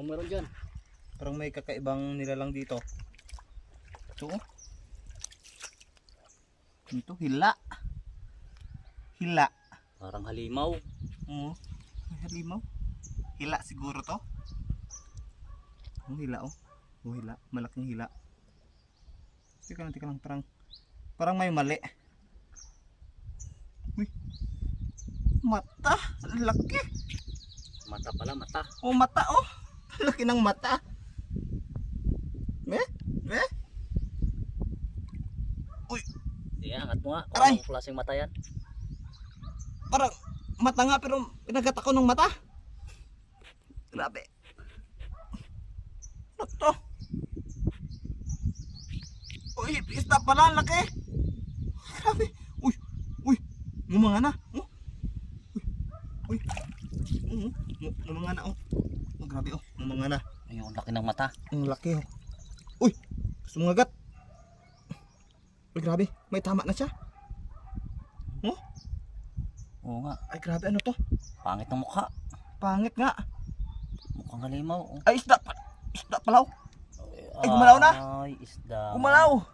meron dyan. Parang may kakaibang nilalang dito. Ito oh. Ito hila. Hila. Parang halimaw. Oo. Halimaw. Hila siguro to. Oh, hila oh. Oh, hila. Malaking hila. Tika lang. Parang may mali. Uy. Mata. Laki. Mata pala, mata. Oh, mata oh. Laki ng mata. Eh? Uy. Sige, angat mo nga. Aray! Anong klaseng mata yan? Parang mata nga pero pinagat ako ng mata. Grabe. Ano to? Uy, isda pala, ang laki. Grabe. Uy. Mumanga na. Oh. Uy. Mumanga na oh. Oh, grabe oh. Mumanga na. Ayun, laki ng mata. Ang laki oh. Uy. Gusto mong agat. Uy, grabe. May tama na siya. Oh. Oo nga. Ay, grabe. Ano to? Pangit ng mukha. Pangit nga. Mukhang halimaw. Ay, isda pala oh. Ay, gumalaw na. Ay, isda. Gumalaw.